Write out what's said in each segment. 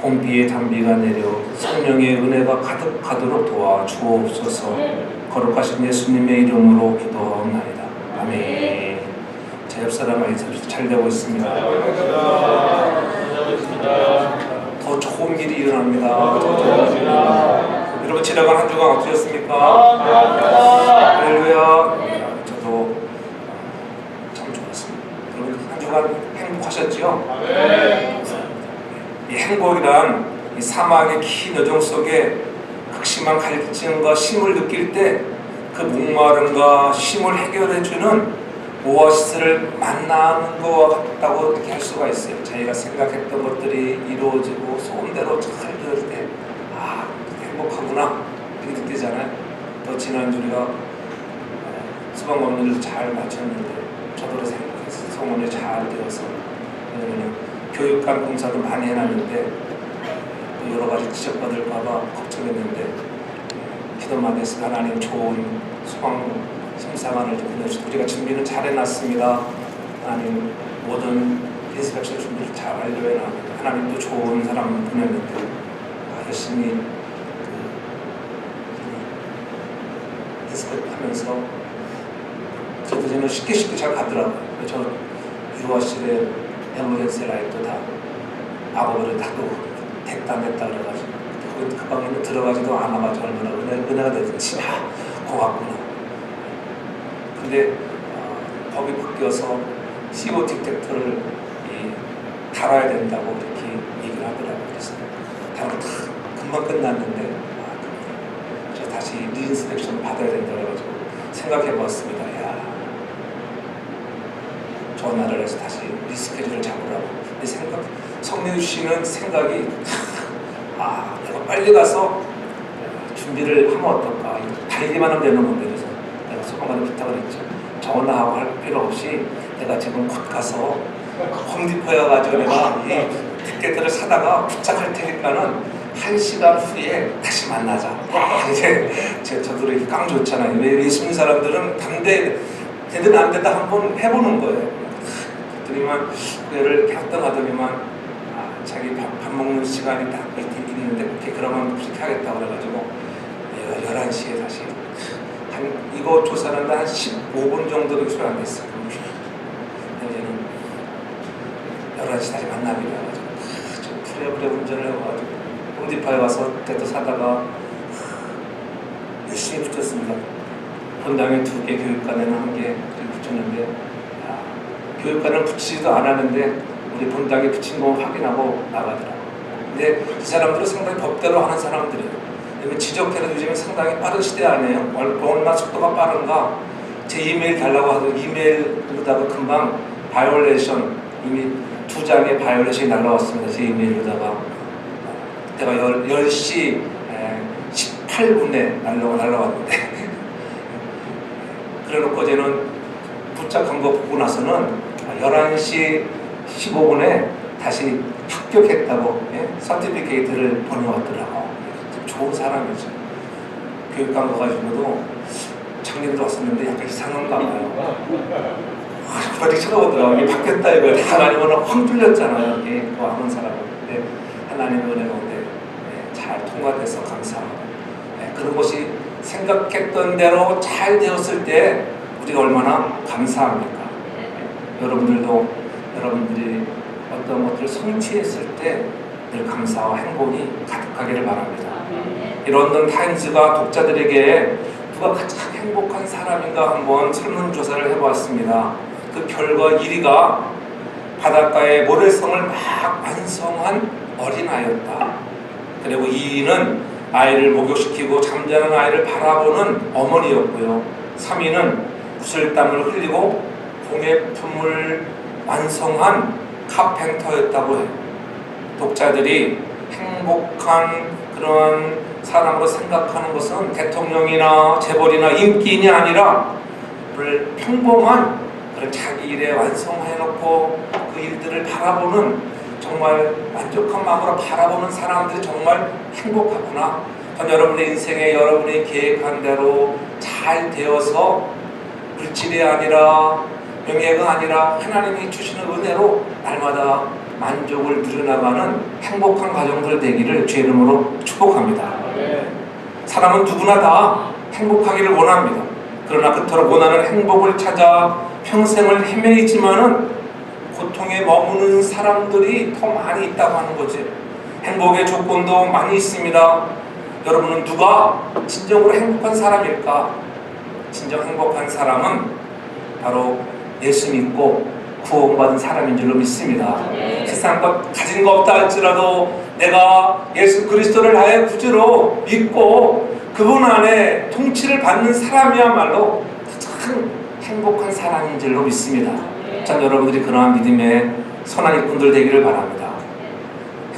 봄비에 단비가 내려 성령의 은혜가 가득하도록 도와주옵소서. 거룩하신 예수님의 이름으로 기도하옵나이다. 아멘. 제 옆사람 아이들이 잘 되고 있습니다. 더 좋은 일이 일어납니다. 여러분 지나간 한 주간 어떠셨습니까? 할렐루야. 저도 참 좋았습니다. 여러분 한 주간 행복하셨지요? 이 행복이란 이 사막의 긴 여정 속에 극심한 갈증과 심을 느낄 때 그 목마름과 심을 해결해주는 오아시스를 만나는 것과 같다고 이렇게 할 수가 있어요. 자기가 생각했던 것들이 이루어지고 소원대로 잘 되을 때 행복하구나 이렇게 느끼잖아요. 또 지난주 우리가 수박 먹는 일 잘 마쳤는데 저도 그래서 행복했어요. 소원이 잘 되어서. 왜냐면 교육감 공사도 많이 해놨는데 여러 가지 지적받을까봐 걱정했는데 기도만 해서 하나님 좋은 소망 심사만을 보내주시고 우리가 준비는 잘 해놨습니다. 하나님 모든 인스펙션 준비를 잘 완료해놨는데 하나님도 좋은 사람 보냈는데 열심히 인스펙 하면서 저도 저는 쉽게 잘 가더라고요. 저 유아실에 에머전시 라이트 다 악어버려 다도 됐다 그래가지고 그 방에는 들어가지도 않아가지고 얼마나 은혜가 되든지 고맙구나. 근데 법이 바뀌어서 CO 디텍터를 달아야 된다고 이렇게 얘기를 하더라고요. 그래서 달고 다 금방 끝났는데 그래서 다시 리인스펙션 받아야 된다고 해가지고 생각해봤습니다. 야, 전화를 해서 다시 리스케줄을 잡으라고. 근데 성민우 씨는 생각이 내가 빨리 가서 준비를 하면 어떨까. 달리기만 하면 되는 건데 그래서 내가 소방관에 부탁을 했죠. 전화하고 할 필요 없이 내가 지금 곧 가서 홈디포에 가가지고 내가 이 티켓들을 사다가 부착할 테니까는 1시간 후에 다시 만나자. 이제 저도 이렇게 깡 좋잖아요. 왜 예수님 사람들은 되든 안 되든 한번 해보는 거예요. 그랬더니만 그애를 이렇게 하더니만 자기 밥 먹는 시간이 딱 있는데 그러면 그렇게 하겠다고 그래가지고 11시에 다시 이거 조사하는데 한 15분 정도도 소요 안 됐어요. 이제는 11시 다시 만나기로 해가지고 좀 부랴부랴 운전을 해가지고 홈디파에 가서 그때도 사다가 열심히 붙였습니다. 본당에 2개, 교육관에는 1개 붙였는데 교육관을 붙이지도 않았는데 우리 본당에 붙인 거 확인하고 나가더라고요. 근데 이 사람들은 상당히 법대로 하는 사람들이에요. 지적해도 요즘에 상당히 빠른 시대 아니에요. 얼마나 속도가 빠른가. 제 이메일 달라고 하도 이메일로다가 금방 바이올레이션 이미 2장의 바이올레이션이 날라왔습니다. 제 이메일로다가 그때가 10시 18분에 날라왔는데 그래놓고 어제는 부착한 거 보고 나서는 11시 15분에 다시 합격했다고 서티피케이트를 보내왔더라고. 좋은 사람이죠. 교육관 가가지고도 작년도 왔었는데 약간 이상한가 봐요. 그렇게 쳐다보더라고요. 이게 바뀌었다 이거야. 하나님은 확 뚫렸잖아요. 이게 뭐 하는 사람은. 근데 하나님의 은혜 가운데 잘 통과돼서 감사하고 그런 것이 생각했던 대로 잘 되었을 때 우리가 얼마나 감사합니까? 여러분들이 어떤 것들을 성취했을 때 늘 감사와 행복이 가득하기를 바랍니다. 이 런던 타임즈가 독자들에게 누가 가장 행복한 사람인가 한번 설문조사를 해보았습니다. 그 결과 1위가 바닷가의 모래성을 막 완성한 어린아이였다. 그리고 2위는 아이를 목욕시키고 잠자는 아이를 바라보는 어머니였고요. 3위는 구슬땀을 흘리고 공예품을 완성한 카펜터였다고 해요. 독자들이 행복한 그런 사람으로 생각하는 것은 대통령이나 재벌이나 인기인이 아니라 평범한 그런 자기 일에 완성해놓고 그 일들을 바라보는 정말 만족한 마음으로 바라보는 사람들이 정말 행복하구나. 여러분의 인생에 여러분이 계획한 대로 잘 되어서 물질이 아니라 명예가 아니라 하나님이 주시는 은혜로 날마다 만족을 누려나가는 행복한 가정들 되기를 주의 이름으로 축복합니다. 사람은 누구나 다 행복하기를 원합니다. 그러나 그토록 원하는 행복을 찾아 평생을 헤매이지만은 고통에 머무는 사람들이 더 많이 있다고 하는 거지. 행복의 조건도 많이 있습니다. 여러분은 누가 진정으로 행복한 사람일까? 진정 행복한 사람은 바로 예수 믿고 구원받은 사람인 줄로 믿습니다. 세상 것 가진 거 없다 할지라도 내가 예수 그리스도를 나의 구주로 믿고 그분 안에 통치를 받는 사람이야말로 가장 행복한 사람인 줄로 믿습니다. 전 여러분들이 그러한 믿음의 선한 일꾼들 되기를 바랍니다.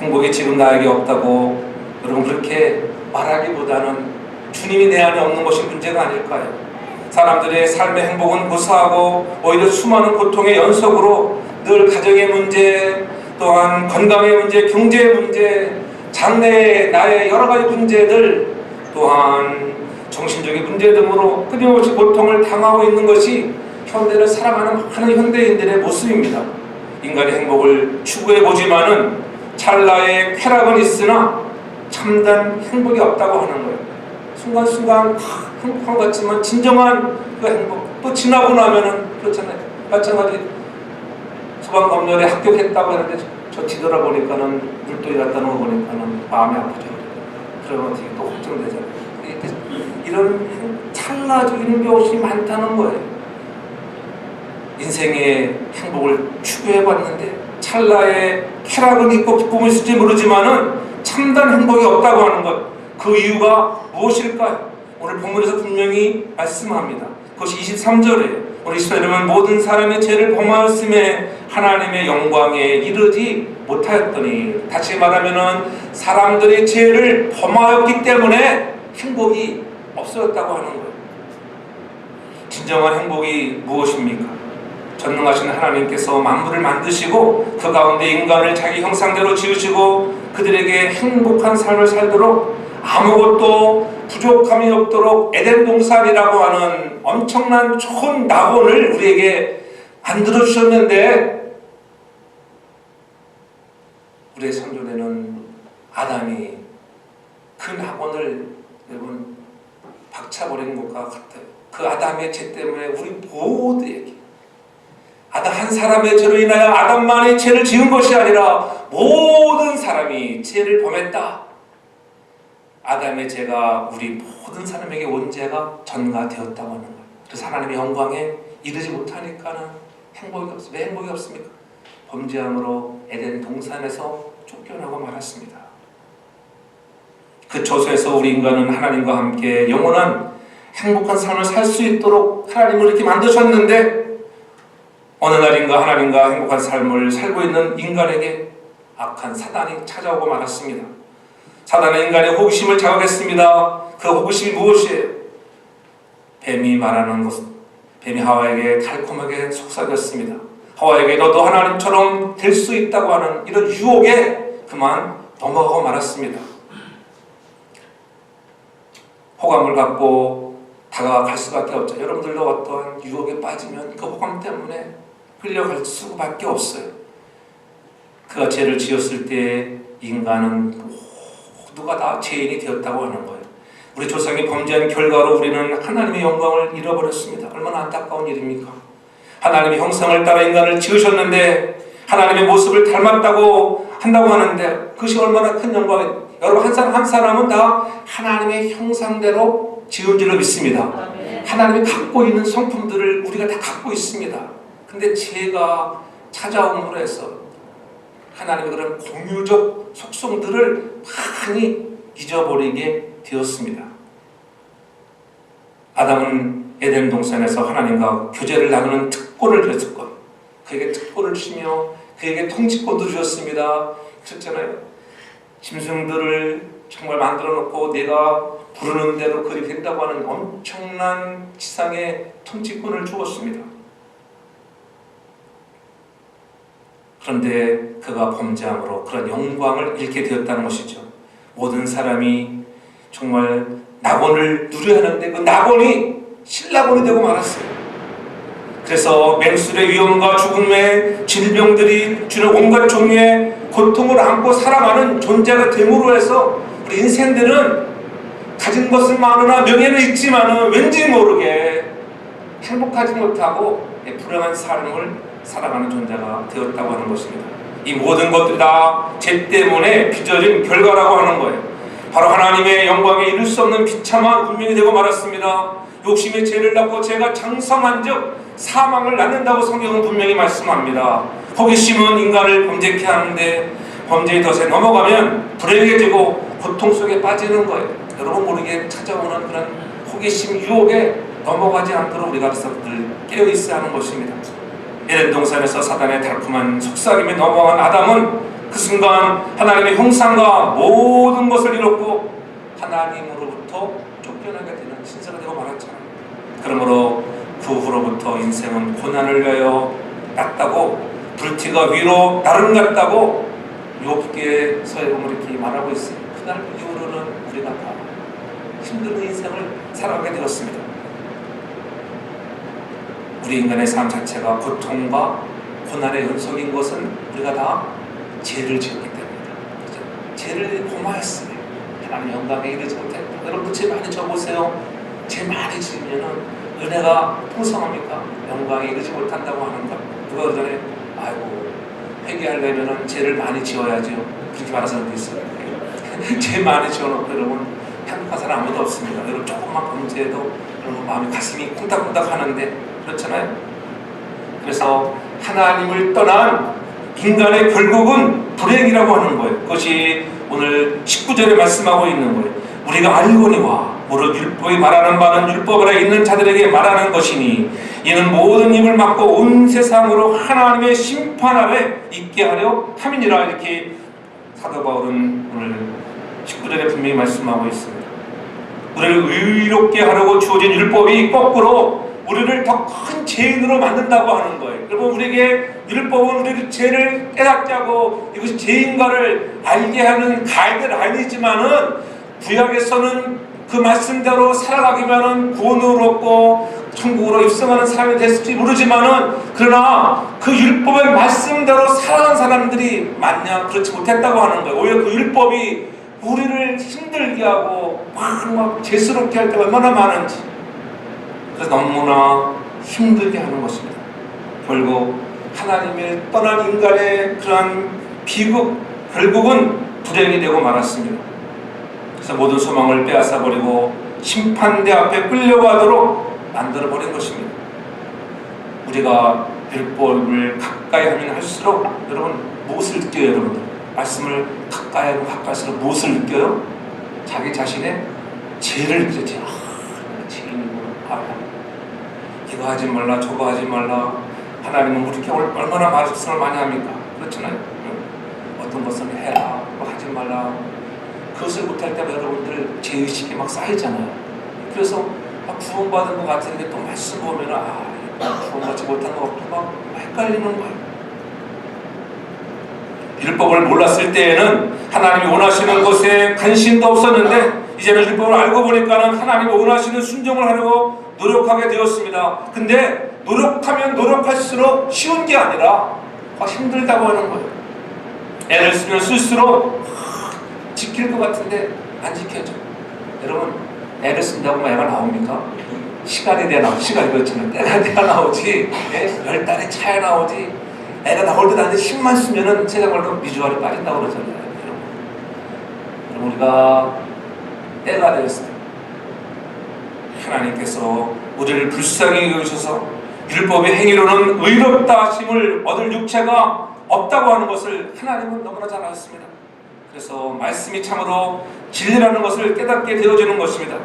행복이 지금 나에게 없다고 여러분 그렇게 말하기보다는 주님이 내 안에 없는 것이 문제가 아닐까요? 사람들의 삶의 행복은 무사하고 오히려 수많은 고통의 연속으로 늘 가정의 문제, 또한 건강의 문제, 경제의 문제, 장래의 나의 여러 가지 문제들, 또한 정신적인 문제 등으로 끊임없이 고통을 당하고 있는 것이 현대를 살아가는 많은 현대인들의 모습입니다. 인간의 행복을 추구해보지만은 찰나의 쾌락은 있으나 참된 행복이 없다고 하는 거예요. 순간순간 행복한 것 같지만 진정한 그 행복 또 지나고 나면은 그렇잖아요. 마찬가지 소방검열에 합격했다고 하는데 저 뒤돌아보니까는 물돌이 났다는 거 보니까는 마음이 아프죠. 그러면 어떻게 또 걱정되잖아요. 이런 찰나적인 것이 많다는 거예요. 인생의 행복을 추구해봤는데 찰나의 쾌락은 있고 기쁨은 있을지 모르지만은 참된 행복이 없다고 하는 것. 그 이유가 무엇일까요? 오늘 본문에서 분명히 말씀합니다. 그것이 23절에 우리 이스라엘은 모든 사람의 죄를 범하였음에 하나님의 영광에 이르지 못하였더니, 다시 말하면은 사람들의 죄를 범하였기 때문에 행복이 없어졌다고 하는 거예요. 진정한 행복이 무엇입니까? 전능하신 하나님께서 만물을 만드시고 그 가운데 인간을 자기 형상대로 지으시고 그들에게 행복한 삶을 살도록 아무것도 부족함이 없도록 에덴 동산이라고 하는 엄청난 좋은 낙원을 우리에게 만들어 주셨는데, 우리의 선조되는 아담이 그 낙원을 여러분 박차버린 것과 같아요. 그 아담의 죄 때문에 우리 모두에게, 아담 한 사람의 죄로 인하여 아담만이 죄를 지은 것이 아니라 모든 사람이 죄를 범했다. 아담의 죄가 우리 모든 사람에게 온 죄가 전가되었다고 하는 거예요. 그래서 하나님의 영광에 이르지 못하니까는 행복이 없습니다. 왜 행복이 없습니까? 범죄함으로 에덴 동산에서 쫓겨나고 말았습니다. 그 처소에서 우리 인간은 하나님과 함께 영원한 행복한 삶을 살 수 있도록 하나님을 이렇게 만드셨는데, 어느 날인가 하나님과 행복한 삶을 살고 있는 인간에게 악한 사단이 찾아오고 말았습니다. 사단은 인간의 호기심을 자극했습니다. 그 호기심이 무엇이에요? 뱀이 말하는 것은, 뱀이 하와에게 달콤하게 속삭였습니다. 하와에게 너도 하나님처럼 될 수 있다고 하는 이런 유혹에 그만 넘어가고 말았습니다. 호감을 갖고 다가갈 수밖에 없죠. 여러분들도 어떠한 유혹에 빠지면 그 호감 때문에 끌려갈 수밖에 없어요. 그가 죄를 지었을 때 인간은 모두가 다 죄인이 되었다고 하는 거예요. 우리 조상이 범죄한 결과로 우리는 하나님의 영광을 잃어버렸습니다. 얼마나 안타까운 일입니까? 하나님의 형상을 따라 인간을 지으셨는데 하나님의 모습을 닮았다고 한다고 하는데 그것이 얼마나 큰 영광이에요. 여러분 한 사람 한 사람은 다 하나님의 형상대로 지은 줄로 믿습니다. 하나님이 갖고 있는 성품들을 우리가 다 갖고 있습니다. 근데 죄가 찾아옴으로 해서 하나님의 그런 공유적 속성들을 많이 잊어버리게 되었습니다. 아담은 에덴 동산에서 하나님과 교제를 나누는 특권을 주셨건, 그에게 특권을 주시며 그에게 통치권도 주셨습니다. 그랬잖아요. 짐승들을 정말 만들어 놓고 내가 부르는 대로 그리 된다고 하는 엄청난 지상의 통치권을 주었습니다. 그런데 그가 범죄함으로 그런 영광을 잃게 되었다는 것이죠. 모든 사람이 정말 낙원을 누려야 하는데 그 낙원이 신낙원이 되고 말았어요. 그래서 맹술의 위험과 죽음의 질병들이 주는 온갖 종류의 고통을 안고 살아가는 존재가 됨으로 해서 우리 인생들은 가진 것은 많으나 명예는 있지만은 왠지 모르게 행복하지 못하고 불행한 삶을 살아가는 존재가 되었다고 하는 것입니다. 이 모든 것들이 다 죄 때문에 빚어진 결과라고 하는 거예요. 바로 하나님의 영광에 이를 수 없는 비참한 운명이 되고 말았습니다. 욕심의 죄를 낳고 죄가 장성한 즉 사망을 낳는다고 성경은 분명히 말씀합니다. 호기심은 인간을 범죄케 하는데 범죄의 덫에 넘어가면 불행해지고 고통 속에 빠지는 거예요. 여러분 모르게 찾아오는 그런 호기심 유혹에 넘어가지 않도록 우리가 늘 깨어있어야 하는 것입니다. 에덴 동산에서 사단의 달콤한 속삭임에 넘어간 아담은 그 순간 하나님의 형상과 모든 것을 잃었고 하나님으로부터 쫓겨나게 되는 신세가 되고 말았잖아요. 그러므로 그 후로부터 인생은 고난을 위하여 났다고 불티가 위로 나른갔다고 욥기에서의 보면 이렇게 말하고 있어요. 그날 이후로는 우리가 다 힘든 인생을 살아가게 되었습니다. 우리 인간의 삶 자체가 고통과 고난의 연속인 것은 우리가 다 죄를 지었기 때문입니다. 죄를 범하였으니 하나님 영광에 이르지 못했다. 여러분도 죄 많이 져보세요. 죄 많이 지으면은 은혜가 풍성합니까? 영광에 이르지 못한다고 하는 것. 누가 그러잖아요. 아이고 회개하려면은 죄를 많이 지어야죠. 그렇게 말하는 사람도 있어요. 죄 많이 지어놓고 여러분 행복한 사람 아무도 없습니다. 여러분 조금만 범죄해도 여러분 마음이 가슴이 쿵닥쿵닥 하는데 그렇잖아요. 그래서 하나님을 떠난 인간의 결국은 불행이라고 하는 거예요. 그것이 오늘 19절에 말씀하고 있는 거예요. 우리가 알거니와 무릇 율법이 말하는 바는 율법 아래 있는 자들에게 말하는 것이니 이는 모든 입을 막고 온 세상으로 하나님의 심판 아래 있게 하려 함이니라. 이렇게 사도 바울은 오늘 19절에 분명히 말씀하고 있습니다. 우리를 의롭게 하려고 주어진 율법이 거꾸로 우리를 더 큰 죄인으로 만든다고 하는 거예요. 여러분 우리에게 율법은 우리의 죄를 깨닫게 하고 이것이 죄인가를 알게 하는 가이드 라인이지만은 구약에서는 그 말씀대로 살아가기만은 구원을 얻고 천국으로 입성하는 사람이 됐을지 모르지만은 그러나 그 율법의 말씀대로 살아간 사람들이 마냥 그렇지 못했다고 하는 거예요. 오히려 그 율법이 우리를 힘들게 하고 막 죄스럽게 할 때가 얼마나 많은지 그래서 너무나 힘들게 하는 것입니다. 결국 하나님을 떠난 인간의 그러한 비극 결국은 불행이 되고 말았습니다. 그래서 모든 소망을 빼앗아버리고 심판대 앞에 끌려가도록 만들어버린 것입니다. 우리가 율법을 가까이 하면 할수록 여러분 무엇을 느껴요? 여러분들 말씀을 가까이 하면 가까이할수록 무엇을 느껴요? 자기 자신의 죄를 느끼지. 죄인이구나. 이거 하지 말라 저거 하지 말라. 하나님은 우리에게 얼마나 말씀을 많이 합니까? 그렇잖아요. 어떤 것은 해라 하지 말라. 그것을 못할 때마다 여러분들 죄의식이 막 쌓이잖아요. 그래서 구원받은 것 같은데 또 말씀 보면 구원받지 못한 것 같고 막 헷갈리는 거예요. 율법을 몰랐을 때에는 하나님이 원하시는 것에 관심도 없었는데 이제는 율법을 알고 보니까는 하나님이 원하시는 순종을 하려고 노력하게 되었습니다. 근데 노력하면 노력할수록 쉬운 게 아니라 힘들다고 하는 거예요. 애를 쓰면 쓸수록 지킬 것 같은데 안 지켜져. 여러분 애를 쓴다고 애가 나옵니까? 시간이 돼야 나오지. 시간이 그렇잖아요. 때가 돼야 나오지. 10달이 차야 나오지. 애가 나올 때 나한테 힘만 쓰면은 세상으로 미주알이 빠진다고 그러잖아요. 여러분 우리가 때가 되었을 때 하나님께서 우리를 불쌍히 여기셔서 율법의 행위로는 의롭다 하심을 얻을 육체가 없다고 하는 것을 하나님은 너무나 잘 아셨습니다. 그래서 말씀이 참으로 진리라는 것을 깨닫게 되어지는 것입니다.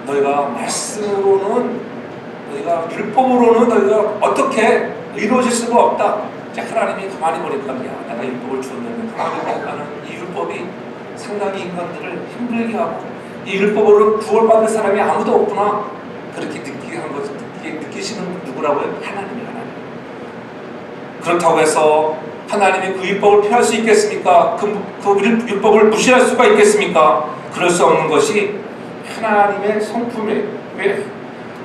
너희가 말씀으로는 너희가 율법으로는 너희가 어떻게 의로워질 수가 없다. 이제 하나님이 가만히 보니까 내가 율법을 주었는데 가만히 보니까는 이 율법이 상당히 인간들을 힘들게 하고 이 율법으로 구원받을 사람이 아무도 없구나. 그렇게 느끼게 한 것을 느끼시는 누구라고요? 하나님이 하나님. 그렇다고 해서 하나님이 그 율법을 피할 수 있겠습니까? 그 율법을 무시할 수가 있겠습니까? 그럴 수 없는 것이 하나님의 성품이에요. 왜?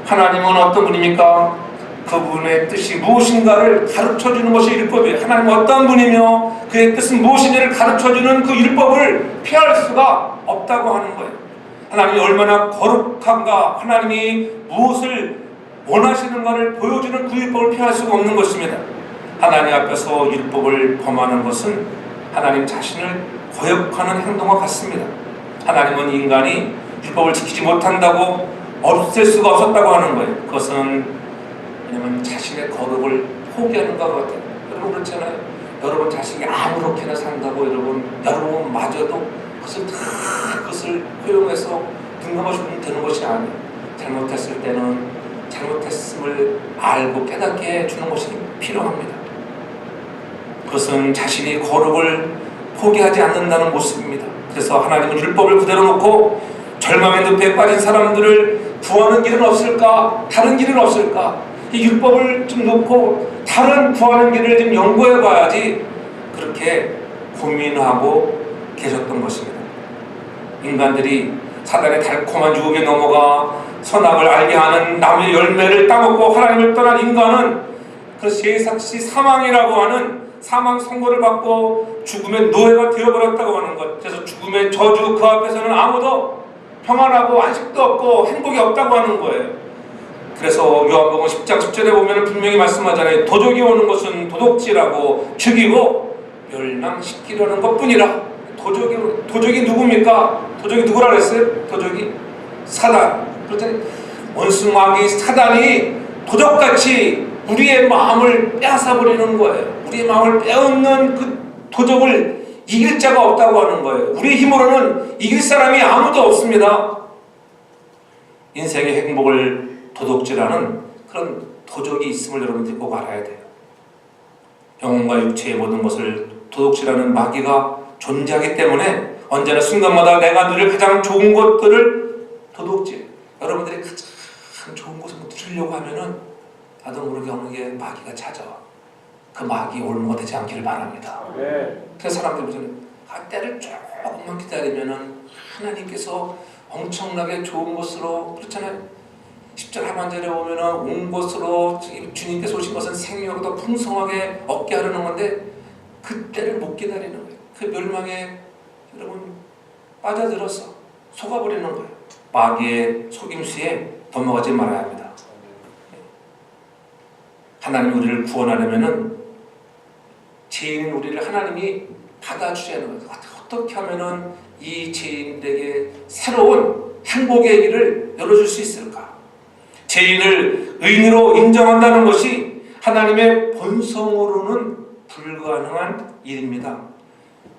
하나님은 어떤 분입니까? 그분의 뜻이 무엇인가를 가르쳐주는 것이 율법이에요. 하나님은 어떤 분이며 그의 뜻은 무엇인지를 가르쳐주는 그 율법을 피할 수가 없다고 하는 거예요. 하나님이 얼마나 거룩한가, 하나님이 무엇을 원하시는가를 보여주는 그 율법을 피할 수가 없는 것입니다. 하나님 앞에서 율법을 범하는 것은 하나님 자신을 거역하는 행동과 같습니다. 하나님은 인간이 율법을 지키지 못한다고 없앨 수가 없었다고 하는 거예요. 그것은 왜냐하면 자신의 거룩을 포기하는 것 같아요. 여러분 그렇잖아요. 여러분 자신이 아무렇게나 산다고 여러분마저도 그것을 허용해서 등감하시면 되는 것이 아니에요. 잘못했을 때는 잘못했음을 알고 깨닫게 해주는 것이 필요합니다. 그것은 자신이 거룩을 포기하지 않는다는 모습입니다. 그래서 하나님은 율법을 그대로 놓고 절망의 늪에 빠진 사람들을 구하는 길은 없을까? 다른 길은 없을까? 이 율법을 좀 놓고 다른 구하는 길을 좀 연구해 봐야지, 그렇게 고민하고 계셨던 것입니다. 인간들이 사단의 달콤한 유혹에 넘어가 선악을 알게 하는 나무의 열매를 따먹고 하나님을 떠난 인간은 그 제삭시 사망이라고 하는 사망 선고를 받고 죽음의 노예가 되어버렸다고 하는 것. 그래서 죽음의 저주 그 앞에서는 아무도 평안하고 안식도 없고 행복이 없다고 하는 거예요. 그래서 요한복음 10장 10절에 보면 분명히 말씀하잖아요. 도적이 오는 것은 도둑질하고 죽이고 멸망시키려는 것뿐이라. 도적이 누굽니까? 도적이 누구라 그랬어요? 도적이 사단. 그렇잖아요. 원수 마귀 사단이 도적같이 우리의 마음을 빼앗아버리는 거예요. 우리의 마음을 빼앗는 그 도적을 이길 자가 없다고 하는 거예요. 우리 힘으로는 이길 사람이 아무도 없습니다. 인생의 행복을 도둑질하는 그런 도적이 있음을 여러분들이 꼭 알아야 돼요. 영혼과 육체의 모든 것을 도둑질하는 마귀가 존재하기 때문에 언제나 순간마다 내가 누릴 가장 좋은 것들을 도둑질, 여러분들이 가장 좋은 것을 누리려고 하면은 나도 모르게 어느 게 마귀가 찾아와. 그 마귀에 올무가 되지 않기를 바랍니다. 그래서 사람들이 때를 조금만 기다리면은 하나님께서 엄청나게 좋은 것으로, 그렇잖아요. 10절 하반절에 보면은 온 것으로 주님께서 오신 것은 생명으로 풍성하게 얻게 하려는 건데 그때를 못 기다리는 거예요. 그 멸망에 여러분 빠져들어서 속아버리는 거예요. 마귀의 속임수에 넘어가지 말아야 합니다. 하나님 우리를 구원하려면은 죄인인 우리를 하나님이 받아주자는 거예요. 어떻게 하면은 이 죄인들에게 새로운 행복의 길을 열어줄 수 있을까? 죄인을 의인으로 인정한다는 것이 하나님의 본성으로는 불가능한 일입니다.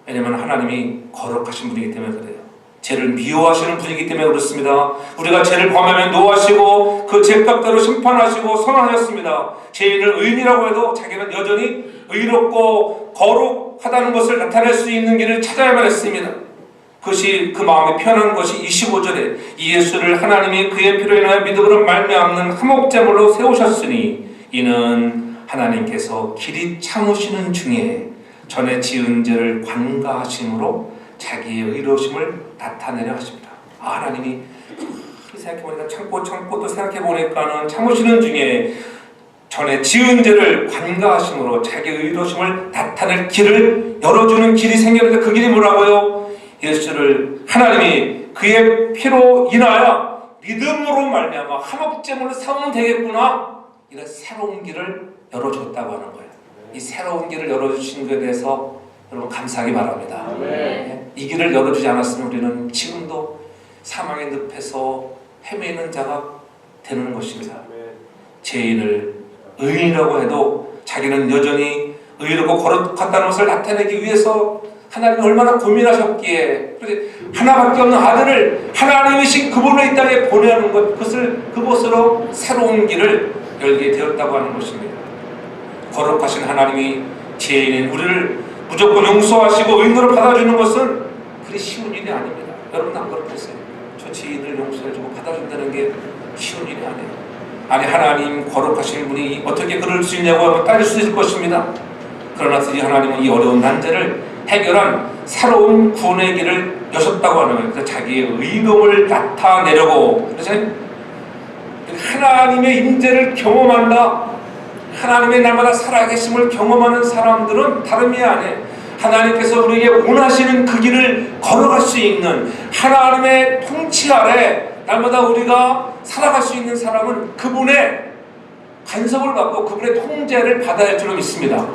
왜냐하면 하나님이 거룩하신 분이기 때문에 그래요. 죄를 미워하시는 분이기 때문에 그렇습니다. 우리가 죄를 범하면 노하시고 그 죄값대로 심판하시고 선언하셨습니다. 죄인을 의인이라고 해도 자기는 여전히 의롭고 거룩하다는 것을 나타낼 수 있는 길을 찾아야만 했습니다. 그것이 그 마음이 편한 것이 25절에 이 예수를 하나님이 그의 피로 인하여 믿음으로 말미암는 화목제물로 세우셨으니 이는 하나님께서 길이 참으시는 중에 전에 지은 죄를 관가하심으로 자기의 의로우심을 나타내려 하십니다. 하나님이 생각해보니까 참고 또 생각해보니까는 참으시는 중에 전에 지은 죄를 관가하심으로 자기의 의로우심을 나타낼 길을 열어주는 길이 생겼는데 그 길이 뭐라고요? 예수를 하나님이 그의 피로 인하여 믿음으로 말미암아 화목제물을 세우면 되겠구나, 이런 새로운 길을 열어줬다고 하는 거예요. 이 새로운 길을 열어주신 것에 대해서 여러분 감사하기 바랍니다. 네. 이 길을 열어주지 않았으면 우리는 지금도 사망의 늪에서 헤매는 자가 되는 것입니다. 죄인을 의인이라고 해도 자기는 여전히 의롭고 거룩하다는 것을 나타내기 위해서 하나님이 얼마나 고민하셨기에 하나밖에 없는 아들을 하나님이신 그분을 이 땅에 보내는 것, 그것으로 새로운 길을 열게 되었다고 하는 것입니다. 거룩하신 하나님이 죄인인 우리를 무조건 용서하시고 의인으로 받아주는 것은 그리 쉬운 일이 아닙니다. 여러분 안 그렇겠어요? 저 죄인을 용서해주고 받아준다는 게 쉬운 일이 아니에요. 아니 하나님 거룩하신 분이 어떻게 그럴 수 있냐고 하면 따질 수 있을 것입니다. 그러나 드디어 하나님은 이 어려운 난제를 해결한 새로운 구원의 길을 여셨다고 하는 거예요. 그래서 자기의 의로움을 나타내려고, 그래서 하나님의 임재를 경험한다. 하나님의 날마다 살아계심을 경험하는 사람들은 다름이 아니에요. 하나님께서 우리에게 원하시는 그 길을 걸어갈 수 있는 하나님의 통치 아래 날마다 우리가 살아갈 수 있는 사람은 그분의 간섭을 받고 그분의 통제를 받아야 할 줄로 믿습니다.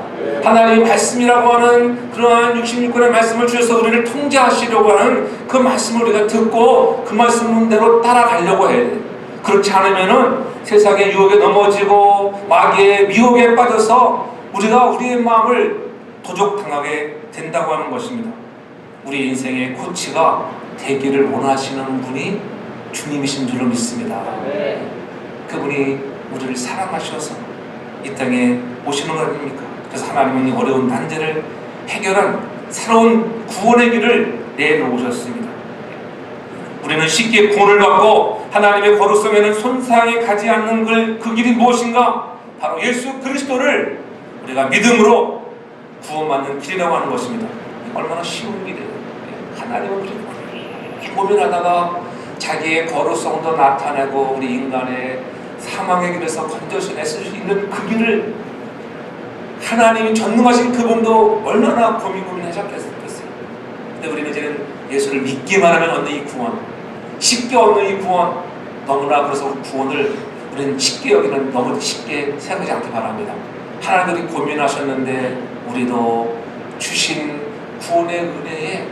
하나님의 말씀이라고 하는 그러한 66권의 말씀을 주셔서 우리를 통제하시려고 하는 그 말씀을 우리가 듣고 그 말씀대로 따라가려고 해야 돼요. 그렇지 않으면은 세상의 유혹에 넘어지고 마귀의 미혹에 빠져서 우리가 우리의 마음을 도적당하게 된다고 하는 것입니다. 우리 인생의 코치가 되기를 원하시는 분이 주님이신 줄로 믿습니다. 그분이 우리를 사랑하셔서 이 땅에 오시는 거 아닙니까? 그래서 하나님은 이 어려운 난제를 해결한 새로운 구원의 길을 내놓으셨습니다. 우리는 쉽게 구원을 받고 하나님의 거룩성에는 손상이 가지 않는 그 길이 무엇인가? 바로 예수 그리스도를 우리가 믿음으로 구원받는 길이라고 하는 것입니다. 얼마나 쉬운 길이에요. 하나님은 고민하다가 자기의 거룩성도 나타내고 우리 인간의 사망의 길에서 건져낼 수 있는 그 길을 하나님이 전능하신 그분도 얼마나 고민하셨겠어요. 근데 우리는 이제는 예수를 믿기만 하면 얻는 이 구원, 쉽게 얻는 이 구원, 너무나 그래서 구원을 우리는 쉽게 여기는 너무 쉽게 생각하지 않기 바랍니다. 하나님이 고민하셨는데 우리도 주신 구원의 은혜에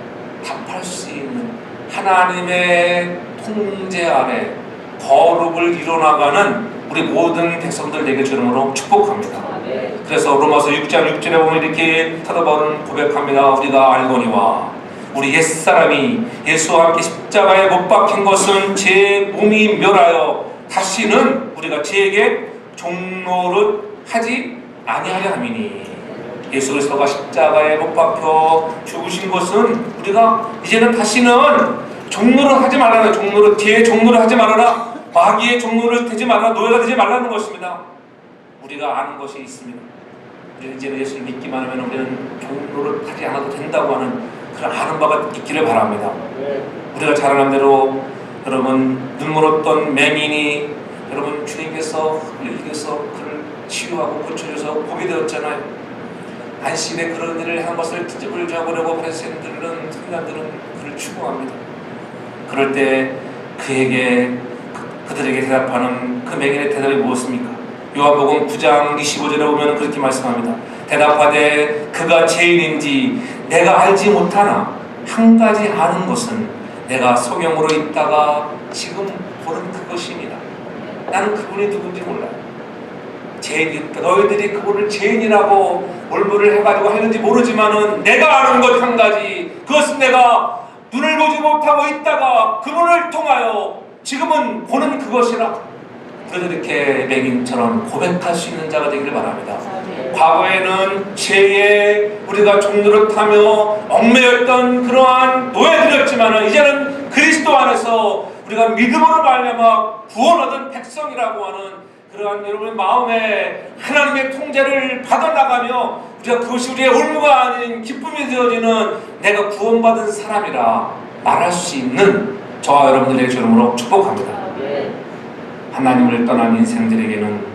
답할 수 있는 하나님의 통제 아래 거룩을 이뤄나가는 우리 모든 백성들 되게 주름으로 축복합니다. 그래서 로마서 6장 6절에 보면 이렇게 사도 바울은 고백합니다. 우리가 알거니와 우리 옛사람이 예수와 함께 십자가에 못 박힌 것은 제 몸이 멸하여 다시는 우리가 죄에게 종노릇 하지 아니하려 함이니 예수 그리스도가 십자가에 못 박혀 죽으신 것은 우리가 이제는 다시는 종노릇 하지 말라는 종노릇, 죄의 종노릇 하지 말아라, 마귀의 종노릇 되지 말아라, 노예가 되지 말라는 것입니다. 우리가 아는 것이 있습니다. 우리는 이제는 예수를 믿기만 하면 우리는 종노릇 하지 않아도 된다고 하는 그런 아는 바가 있기를 바랍니다. 우리가 잘 아는 대로 여러분 눈물었던 맹인이 여러분 주님께서 흘리셔서 그를 치유하고 고쳐줘서 복이 되었잖아요. 안식일에 그런 일을 한 것을 트집을 잡으려고 바리새인들은 서기관들은 그를 추구합니다. 그럴 때 그들에게 대답하는 그 맹인의 대답이 무엇입니까? 요한복음 9장 25절에 보면 그렇게 말씀합니다. 대답하되 그가 죄인인지 내가 알지 못하나 한 가지 아는 것은 내가 성령으로 있다가 지금 보는 그것입니다. 나는 그분이 누군지 몰라요. 너희들이 그분을 죄인이라고 몰부를 해가지고 하는지 모르지만은 내가 아는 것 한 가지, 그것은 내가 눈을 보지 못하고 있다가 그분을 통하여 지금은 보는 그것이라. 그래도 이렇게 맹인처럼 고백할 수 있는 자가 되기를 바랍니다. 과거에는 죄에 우리가 종노릇하며 얽매였던 그러한 노예들이었지만은 이제는 그리스도 안에서 우리가 믿음으로 말미암아 구원 얻은 백성이라고 하는 그러한 여러분의 마음에 하나님의 통제를 받아나가며 우리가 그것이 우리의 의무가 아닌 기쁨이 되어지는 내가 구원받은 사람이라 말할 수 있는 저와 여러분들의 이름으로 축복합니다. 하나님을 떠난 인생들에게는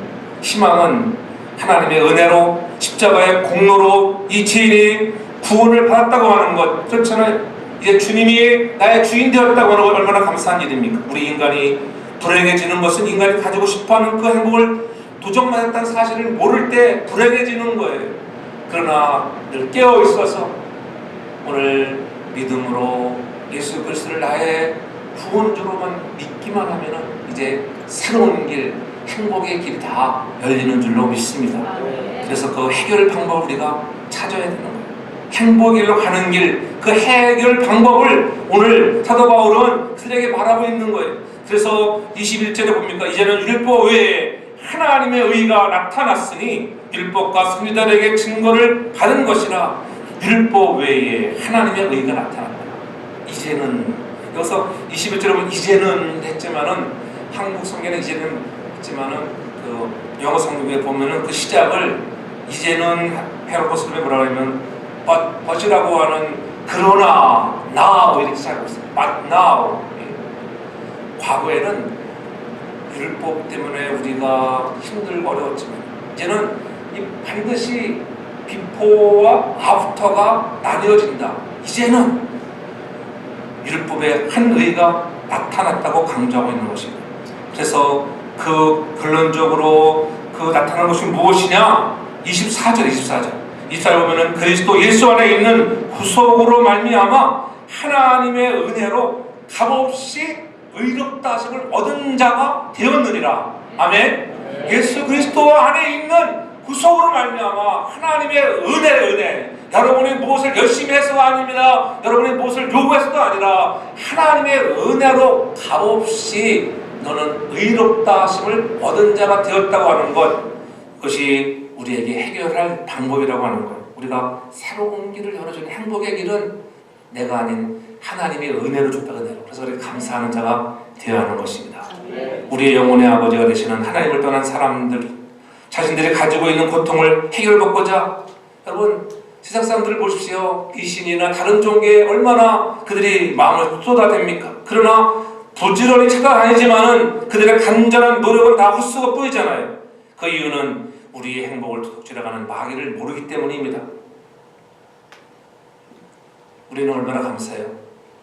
희망은 하나님의 은혜로 십자가의 공로로 이 죄인이 구원을 받았다고 하는 것, 그렇잖아요. 이제 주님이 나의 주인 되었다고 하는 것 얼마나 감사한 일입니까? 우리 인간이 불행해지는 것은 인간이 가지고 싶어하는 그 행복을 도적맞았다는 사실을 모를 때 불행해지는 거예요. 그러나 늘 깨어 있어서 오늘 믿음으로 예수 그리스도를 나의 구원주로만 믿기만 하면은 이제 새로운 길, 행복의 길이 다 열리는 줄로 믿습니다. 그래서 그 해결 방법을 우리가 찾아야 되는 거예요. 행복길로 가는 길, 그 해결 방법을 오늘 사도 바울은 그들에게 말하고 있는 거예요. 그래서 21절에 봅니까? 이제는 율법 외에 하나님의 의가 나타났으니 율법과 선지자들에게 증거를 받은 것이라. 율법 외에 하나님의 의가 나타났다. 이제는, 여기서 21절에 보면 이제는 했지만은 한국 성경에 이제는 했지만은 그 영어 성경에 보면은 그 시작을 이제는 해놓고 쓰면 뭐라고 하면 but이라고 하는 그러나 now 이렇게 시작하고 있어요. But now. 과거에는 율법 때문에 우리가 힘들고 어려웠지만 이제는 반드시 비포와 아프터가 나뉘어진다. 이제는 율법의 한 의가 나타났다고 강조하고 있는 것입니다. 그래서 그 결론적으로 그 나타난 것이 무엇이냐? 24절 보면은 그리스도 예수 안에 있는 구속으로 말미암아 하나님의 은혜로 값없이 의롭다 하심을 얻은 자가 되었느니라. 아멘. 예수 그리스도 안에 있는 구속으로 말미암아 하나님의 은혜. 여러분이 무엇을 열심히 해서가 아닙니다. 여러분이 무엇을 요구해서가 아니라 하나님의 은혜로 값없이 너는 의롭다 하심을 얻은 자가 되었다고 하는 것, 그것이 우리에게 해결할 방법이라고 하는 것. 우리가 새로운 길을 열어주는 행복의 길은 내가 아닌 하나님의 은혜로 줬다. 은혜로. 그래서 우리 감사하는 자가 되어야 하는 것입니다. 우리의 영혼의 아버지가 되시는 하나님을 떠난 사람들, 자신들이 가지고 있는 고통을 해결받고자, 여러분 세상 사람들을 보십시오. 귀신이나 다른 종교에 얼마나 그들이 마음을 쏟아댑니까? 그러나 부지런히 찾아다니지만은 그들의 간절한 노력은 다 헛수고 뿐이잖아요. 그 이유는 우리의 행복을 도둑질해가는 마귀를 모르기 때문입니다. 우리는 얼마나 감사해요.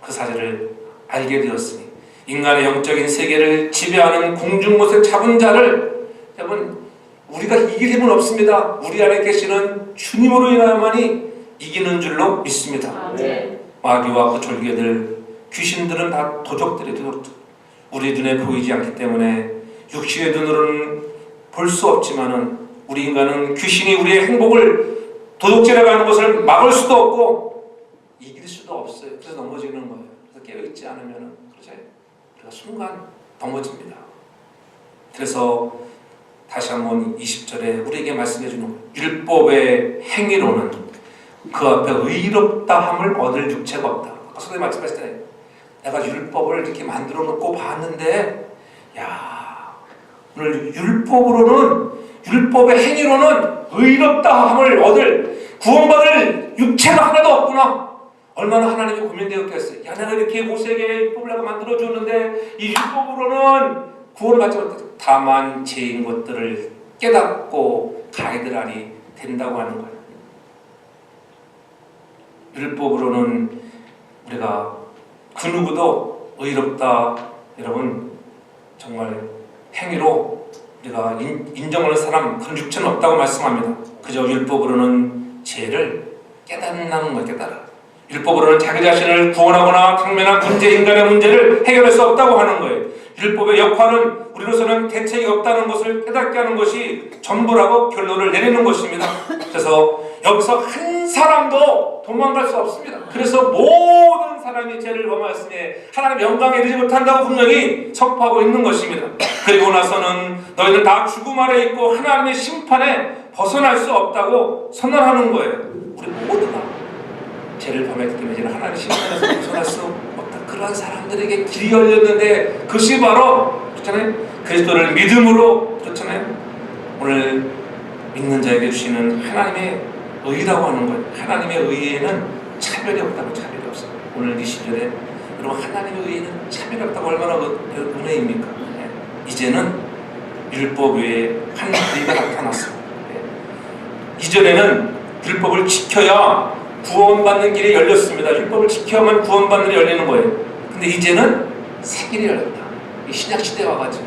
그 사실을 알게 되었으니 인간의 영적인 세계를 지배하는 공중못에 잡은 자를, 여러분 우리가 이길 힘은 없습니다. 우리 안에 계시는 주님으로 인하여만이 이기는 줄로 믿습니다. 마귀와 그 졸개들, 귀신들은 다 도적들. 우리 눈에 보이지 않기 때문에 육신의 눈으로는 볼 수 없지만은 우리 인간은 귀신이 우리의 행복을 도둑질해가는 것을 막을 수도 없고 이길 수도 없어요. 그래서 넘어지는 거예요. 그래서 깨어있지 않으면 그러죠. 우리가 순간 넘어집니다. 그래서 다시 한번 20절에 우리에게 말씀해 주는 거예요. 율법의 행위로는 그 앞에 의롭다함을 얻을 육체가 없다. 아까 선생님 말씀하셨잖아요. 내가 율법을 이렇게 만들어 놓고 봤는데, 야, 오늘 율법의 행위로는 의롭다함을 얻을, 구원받을 육체가 하나도 없구나. 얼마나 하나님이 고민되었겠어요. 야, 내가 이렇게 모세에게 율법을 내가 만들어 줬는데 이 율법으로는 구원을 받지 못했다. 다만 죄인 것들을 깨닫고 가이드라니 된다고 하는 거예요. 율법으로는 우리가 그 누구도 의롭다, 여러분 정말 행위로 우리가 인정하는 사람, 그런 육체는 없다고 말씀합니다. 그저 율법으로는 죄를 깨닫는 것, 깨달아. 율법으로는 자기 자신을 구원하거나 당면한 인간의 문제를 해결할 수 없다고 하는 거예요. 율법의 역할은 우리로서는 대책이 없다는 것을 깨닫게 하는 것이 전부라고 결론을 내리는 것입니다. 그래서 여기서 한 사람도 도망갈 수 없습니다. 그래서 모든 사람이 죄를 범하였으니 하나님의 영광에 이르지 못한다고 분명히 선포하고 있는 것입니다. 그리고 나서는 너희는 다 죽음 아래 있고 하나님의 심판에 벗어날 수 없다고 선언하는 거예요. 우리 모두가 죄를 범했기 때문에 이제는 하나님의 심판에서 벗어날 수 없다. 그러한 사람들에게 길이 열렸는데 그것이 바로, 그렇잖아요, 그리스도를 믿음으로, 그렇잖아요, 오늘 믿는 자에게 주시는 하나님의 의라고 하는 거예요. 하나님의 의에는 차별이 없다고. 차별이 없어요. 오늘 이 시절에 여러분 하나님의 의에는 차별이 없다고 얼마나 은혜입니까? 네. 이제는 율법 외에 한 의가 나타났어요. 네. 이전에는 율법을 지켜야 구원받는 길이 열렸습니다. 율법을 지켜야만 구원받는 길이 열리는 거예요. 근데 이제는 새 길이 열렸다. 이 신약시대에 와가지고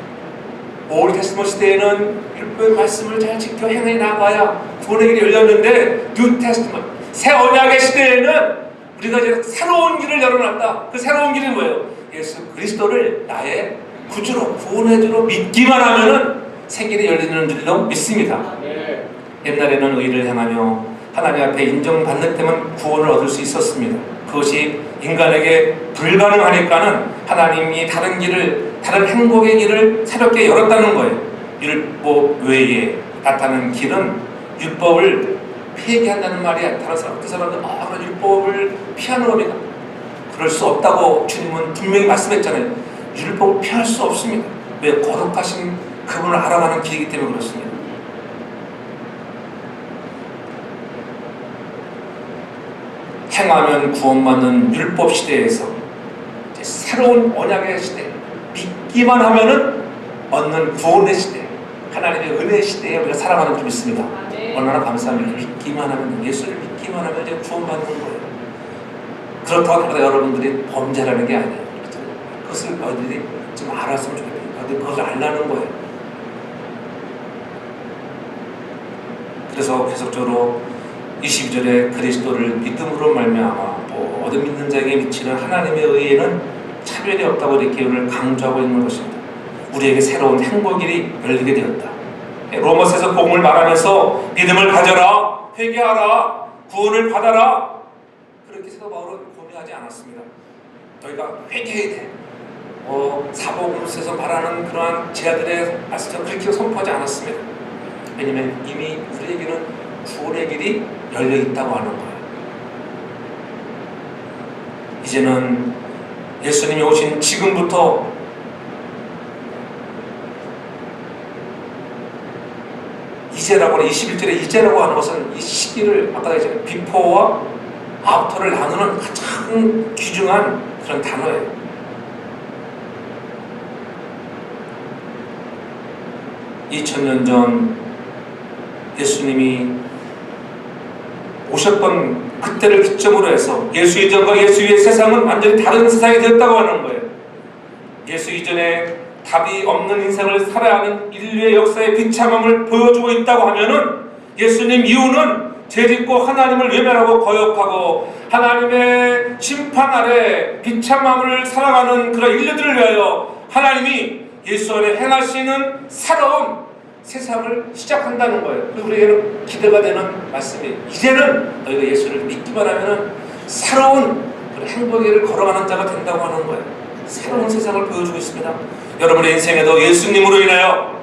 올드 테스트먼트 시대에는 율법의 말씀을 잘 지켜 행해 나가야 구원의 길이 열렸는데 뉴 테스트먼트, 새 언약의 시대에는 우리가 이제 새로운 길을 열어놨다. 그 새로운 길이 뭐예요? 예수 그리스도를 나의 구주로, 구원해주로 믿기만 하면은 새 길이 열리는 줄로 믿습니다. 옛날에는 의를 행하며 하나님 앞에 인정받는 때만 구원을 얻을 수 있었습니다. 그것이 인간에게 불가능하니까는 하나님이 다른 길을, 다른 행복의 길을 새롭게 열었다는 거예요. 율법 외에 나타나는 길은 율법을 폐기한다는 말이 다른 사람, 그 사람들은 율법을 피하는 겁니다. 그럴 수 없다고 주님은 분명히 말씀했잖아요. 율법을 피할 수 없습니다. 왜? 거룩하신 그분을 알아가는 길이기 때문에 그렇습니다. 행하면 구원받는 율법 시대에서 새로운 언약의 시대, 믿기만 하면은 얻는 구원의 시대, 하나님의 은혜의 시대에 우리가 살아가는 줄 믿습니다. 얼마나 감사합니까? 믿기만 하면, 예수를 믿기만 하면 이제 구원받는 거예요. 그렇다고 해서 여러분들이 범죄라는 게 아니에요. 그것을 너희들이 좀 알았으면 좋겠어요. 너희들이 그것을 알라는 거예요. 그래서 계속적으로 22절에 그리스도를 믿음으로 말미암아 모든 믿는 자에게 미치는 하나님의 의에는 차별이 없다고 이렇게 오늘 강조하고 있는 것입니다. 우리에게 새로운 행복이 열리게 되었다. 로마서에서 복음을 말하면서 믿음을 가져라, 회개하라, 구원을 받아라, 그렇게 사도 바울은 권유하지 않았습니다. 너희가 회개해야 돼. 사복음서에서 말하는 그러한 제자들의 말씀처럼 그렇게 선포하지 않았습니다. 왜냐하면 이미 우리에게는 구원의 길이 열려 있다고 하는 거예요. 이제는 예수님이 오신 지금부터 이제라고 하는 21절에 이제라고 하는 것은 이 시기를 아까 얘기했잖아요. 비포와 아프터를 나누는 가장 귀중한 그런 단어예요. (2000년) 전 예수님이 오셨던 그때를 기점으로 해서 예수 이전과 예수 이후의 세상은 완전히 다른 세상이 되었다고 하는 거예요. 예수 이전에 답이 없는 인생을 살아야 하는 인류의 역사의 비참함을 보여주고 있다고 하면은 예수님 이후는 죄짓고 하나님을 외면하고 거역하고 하나님의 심판 아래 비참함을 살아가는 그런 인류들을 위하여 하나님이 예수 안에 행하시는 새로운 세상을 시작한다는 거예요. 그리고 우리에게는 기대가 되는 말씀이 이제는 너희가 예수를 믿기만 하면은 새로운 행복의 길을 걸어가는 자가 된다고 하는 거예요. 새로운 세상을 보여주고 있습니다. 여러분의 인생에도 예수님으로 인하여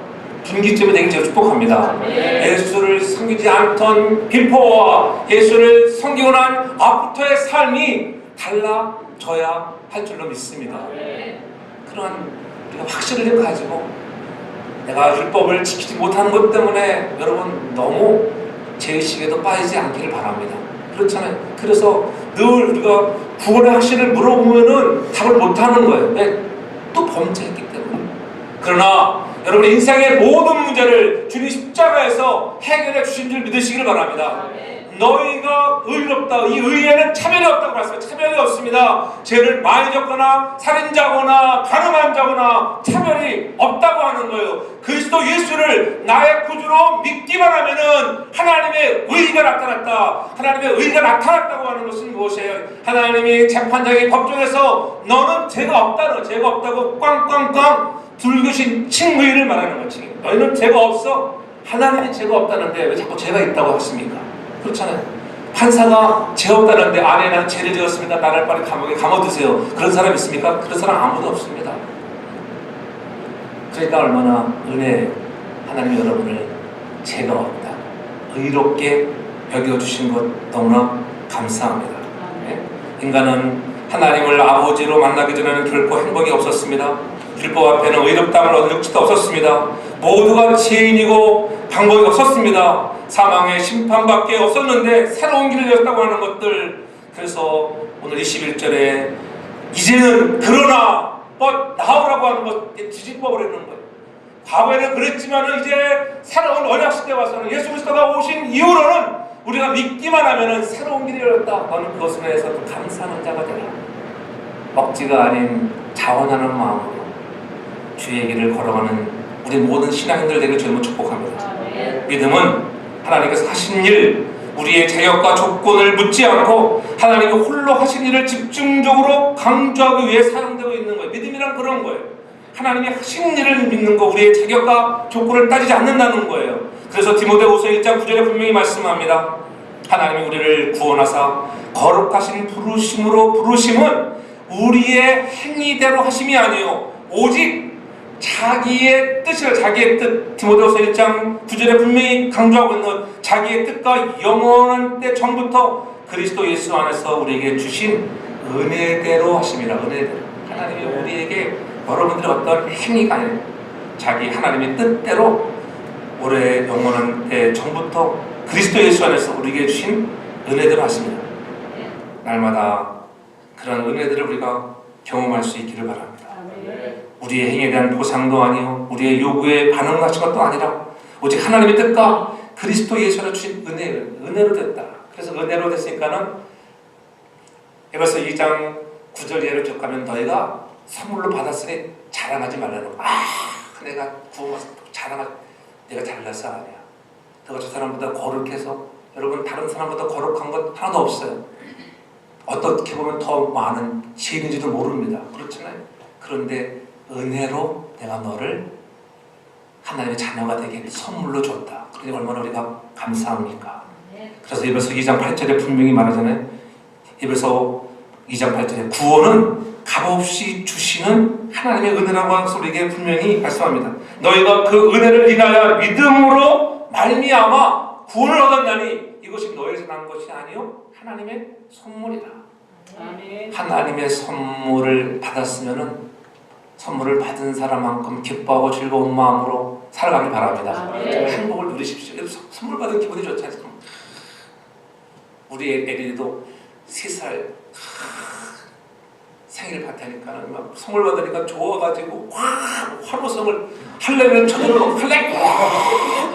분기점이 되길 제가 축복합니다. 예수를 섬기지 않던 빌포와 예수를 섬기고 난 아프터의 삶이 달라져야 할 줄로 믿습니다. 그런 우리가 확신을 가지고 내가 율법을 지키지 못하는 것 때문에 여러분 너무 죄의식에도 빠지지 않기를 바랍니다. 그렇잖아요. 그래서 늘 우리가 구원의 확신을 물어보면은 답을 못하는 거예요. 왜? 또 범죄했기 때문에. 그러나 여러분의 인생의 모든 문제를 주님 십자가에서 해결해 주신 줄 믿으시기를 바랍니다. 너희가 의롭다. 이 의에는 차별이 없다고 말씀해요. 차별이 없습니다. 죄를 많이 졌거나 살인자거나 가늠한 자거나 차별이 없다고 하는 거예요. 그리스도 예수를 나의 구주로 믿기만 하면은 하나님의 의가 나타났다. 하나님의 의가 나타났다고 하는 것은 무엇이에요? 하나님이 재판장의 법정에서 너는 죄가 없다는, 죄가 없다고 꽝꽝꽝 둘그신 칭의를 말하는 거지. 너희는 죄가 없어. 하나님이 죄가 없다는데 왜 자꾸 죄가 있다고 하십니까? 그렇잖아요. 판사가 죄 없다는데 아내 난 죄를 지었습니다. 나를 빨리 감옥에 감아두세요. 그런 사람 있습니까? 그런 사람 아무도 없습니다. 그러니까 얼마나 은혜, 하나님이 여러분을 죄가 없다, 의롭게 여겨주신 것 너무나 감사합니다. 네? 인간은 하나님을 아버지로 만나기 전에는 결코 행복이 없었습니다. 율법 앞에는 의롭다함을 얻을 육체도 없었습니다. 모두가 죄인이고 방법이 없었습니다. 사망의 심판밖에 없었는데 새로운 길을 열었다고 하는 것들. 그래서 오늘 21절에 이제는 그러나 나오라고 하는 것 뒤집어 버리는 거예요. 과거에는 그랬지만 이제 새로운 언약시대에 와서는 예수 그리스도가 오신 이후로는 우리가 믿기만 하면 새로운 길이 열렸다. 너는 그것에 대해서 감사하는 자가 되라. 억지가 아닌 자원하는 마음으로 주의 길을 걸어가는 우리 모든 신앙인들 되길 주님을 축복합니다. 믿음은 하나님께서 하신 일, 우리의 자격과 조건을 묻지 않고 하나님이 홀로 하신 일을 집중적으로 강조하기 위해 사용되고 있는 거예요. 믿음이란 그런 거예요. 하나님이 하신 일을 믿는 거, 우리의 자격과 조건을 따지지 않는다는 거예요. 그래서 디모데후서 1장 9절에 분명히 말씀합니다. 하나님이 우리를 구원하사 거룩하신 부르심은 우리의 행위대로 하심이 아니요 오직 자기의 뜻이라. 자기의 뜻, 디모데후서 1장 9절에 분명히 강조하고 있는 자기의 뜻과 영원한 때 전부터 그리스도 예수 안에서 우리에게 주신 은혜대로 하심이라. 은혜대로. 하나님이 우리에게 여러분들의 어떤 행위가 아니라 자기 하나님의 뜻대로 올해 영원한 때 전부터 그리스도 예수 안에서 우리에게 주신 은혜대로 하십니다. 날마다 그런 은혜들을 우리가 경험할 수 있기를 바랍니다. 우리의 행위에 대한 보상도 아니요 우리의 요구에 반응하신 것도 아니라 오직 하나님의 뜻과 그리스도 예수로 주신 은혜로 됐다. 그래서 은혜로 됐으니까는 에베소 2장 9절 예를 쭉 가면 너희가 선물로 받았으니 자랑하지 말라는 거야. 내가 구원받아서 자랑하지, 내가 잘나서 아니야. 내가 저 사람보다 거룩해서, 여러분 다른 사람보다 거룩한 것 하나도 없어요. 어떻게 보면 더 많은 죄인인지도 모릅니다. 그렇잖아요. 그런데 은혜로 내가 너를 하나님의 자녀가 되게 선물로 줬다. 그러니 얼마나 우리가 감사합니까? 그래서 에베소 2장 8절에 분명히 말하잖아요. 에베소 2장 8절에 구원은 값없이 주시는 하나님의 은혜라고 소리에게 분명히 말씀합니다. 너희가 그 은혜를 인하여 믿음으로 말미암아 구원을 얻었나니 이것이 너희에서 난 것이 아니요 하나님의 선물이다. 아멘. 하나님의 선물을 받았으면은 선물을 받은 사람만큼 기뻐하고 즐거운 마음으로 살아가길 바랍니다. 행복을 누리십시오. 선물 받은 기분이 좋지 않습니까? 우리 애리도 3살 생일 파티하니까 막 선물 받으니까 좋아가지고 환호성을 하려면 저절로 할래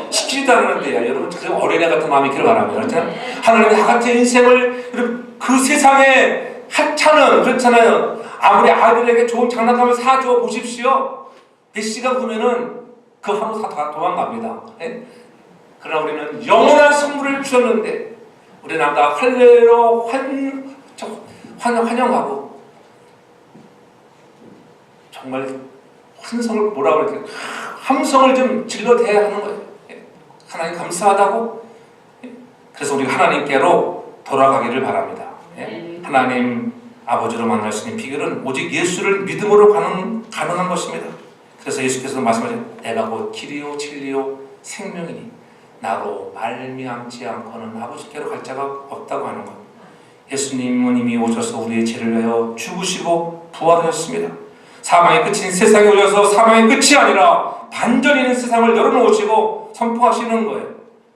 시키지도 않는데 여러분 저 어린애 같은 마음이 있기를 바랍니다. 그렇잖아요. 하나님의 다같이 인생을 그 세상에 하찮은 그렇잖아요. 아무리 아이들에게 좋은 장난감을 사줘 보십시오. 몇 시간 후면은 그 하루 다 도망갑니다. 네? 그러나 우리는 영원한 선물을 주셨는데 우리는 아까 할례로 환영하고 정말 환성을 뭐라고 이렇게 함성을 좀 질러대야 하는 거예요. 하나님 감사하다고. 그래서 우리가 하나님께로 돌아가기를 바랍니다. 하나님 아버지로 만날 수 있는 비결은 오직 예수를 믿음으로 가능한 것입니다. 그래서 예수께서 말씀하신 내가 곧 길이요 진리요 생명이니 나로 말미암지 않고는 아버지께로 갈 자가 없다고 하는 것. 예수님은 이미 오셔서 우리의 죄를 위하여 죽으시고 부활하셨습니다. 사망의 끝인 세상에 오셔서 사망의 끝이 아니라 반전이 있는 세상을 열어놓으시고 선포하시는 거예요.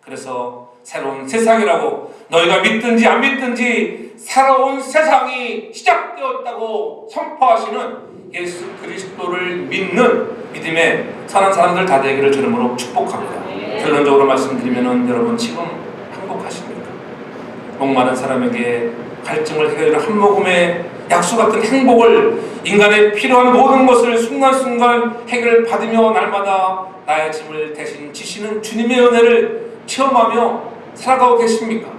그래서 새로운 세상이라고 너희가 믿든지 안 믿든지 새로운 세상이 시작되었다고 선포하시는 예수 그리스도를 믿는 믿음의 선한 사람들 다 되기를 주님으로 축복합니다. 결론적으로 말씀드리면 여러분 지금 행복하십니까? 목마른 사람에게 갈증을 해결하는 한 모금의 약수 같은 행복을 인간의 필요한 모든 것을 순간순간 해결받으며 날마다 나의 짐을 대신 지시는 주님의 은혜를 체험하며 살아가고 계십니까?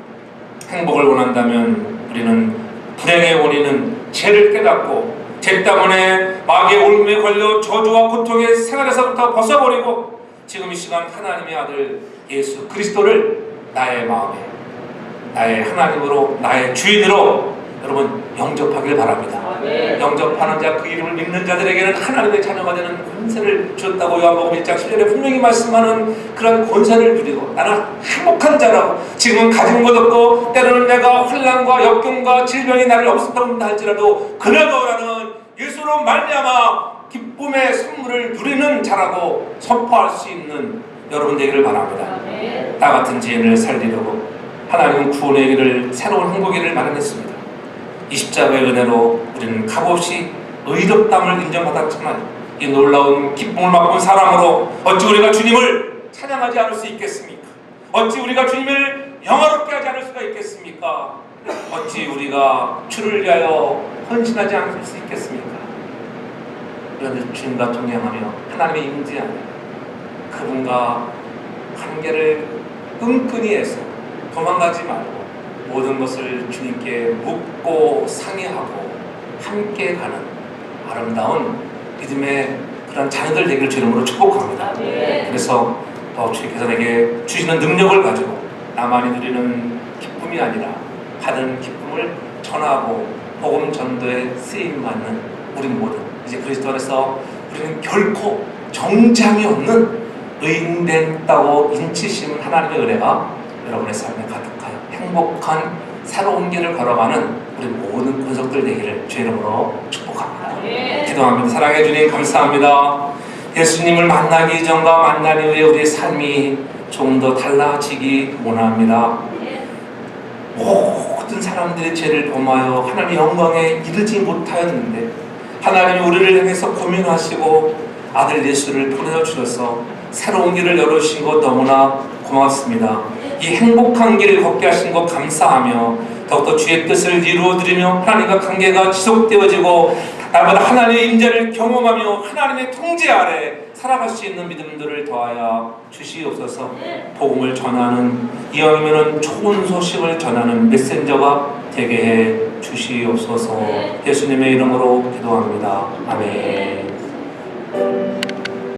행복을 원한다면 우리는 불행의 원인은 죄를 깨닫고 죄 때문에 마귀의 올무에 걸려 저주와 고통의 생활에서부터 벗어버리고 지금 이 시간 하나님의 아들 예수 그리스도를 나의 마음에 나의 하나님으로 나의 주인으로 여러분 영접하길 바랍니다. 영접하는 자 그 이름을 믿는 자들에게는 하나님의 자녀가 되는 권세를 주었다고 요한복음 1장 10절에 분명히 말씀하는 그런 권세를 누리고 나는 행복한 자라고 지금은 가진 것 없고 때로는 내가 환난과 역경과 질병이 나를 없었다고 할지라도 그래도 나는 예수로 말미암아 기쁨의 선물을 누리는 자라고 선포할 수 있는 여러분 되기를 바랍니다. 나 같은 죄인을 살리려고 하나님은 구원의 길을 새로운 행복의 마련했습니다. 이 십자가의 은혜로 우리는 값없이 의롭다함을 인정받았지만 이 놀라운 기쁨을 맛본 사람으로 어찌 우리가 주님을 찬양하지 않을 수 있겠습니까? 어찌 우리가 주님을 영화롭게 하지 않을 수가 있겠습니까? 어찌 우리가 주를 위하여 헌신하지 않을 수 있겠습니까? 그런데 주님과 동행하며 하나님의 임재 안에 그분과 관계를 끈끈이 해서 도망가지 말고 모든 것을 주님께 묻고 상의하고 함께 가는 아름다운 믿음의 그런 자녀들 되기를 주님으로 축복합니다. 그래서 더 주님께서 내게 주시는 능력을 가지고 나만이 누리는 기쁨이 아니라 받은 기쁨을 전하고 복음 전도에 쓰임받는 우리 모두 이제 그리스도 안에서 우리는 결코 정장이 없는 의인됐다고 인치시는 하나님의 은혜가 여러분의 삶에 가득하여 행복한 새로운 길을 걸어가는 우리 모든 권속들 되기를 주의 이름으로 축복합니다. 기도합니다. 사랑해 주님 감사합니다. 예수님을 만나기 이전과 만난 이후에 우리의 삶이 좀 더 달라지기 원합니다. 모든 사람들의 죄를 범하여 하나님의 영광에 이르지 못하였는데 하나님이 우리를 향해서 고민하시고 아들 예수를 보내주셔서 새로운 길을 열어주신 것 너무나 고맙습니다. 이 행복한 길을 걷게 하신 것 감사하며 더욱더 주의 뜻을 이루어드리며 하나님과 관계가 지속되어지고 날마다 하나님의 임재를 경험하며 하나님의 통제 아래 살아갈 수 있는 믿음들을 더하여 주시옵소서. 복음을 전하는, 이왕이면 좋은 소식을 전하는 메신저가 되게 해 주시옵소서. 예수님의 이름으로 기도합니다. 아멘.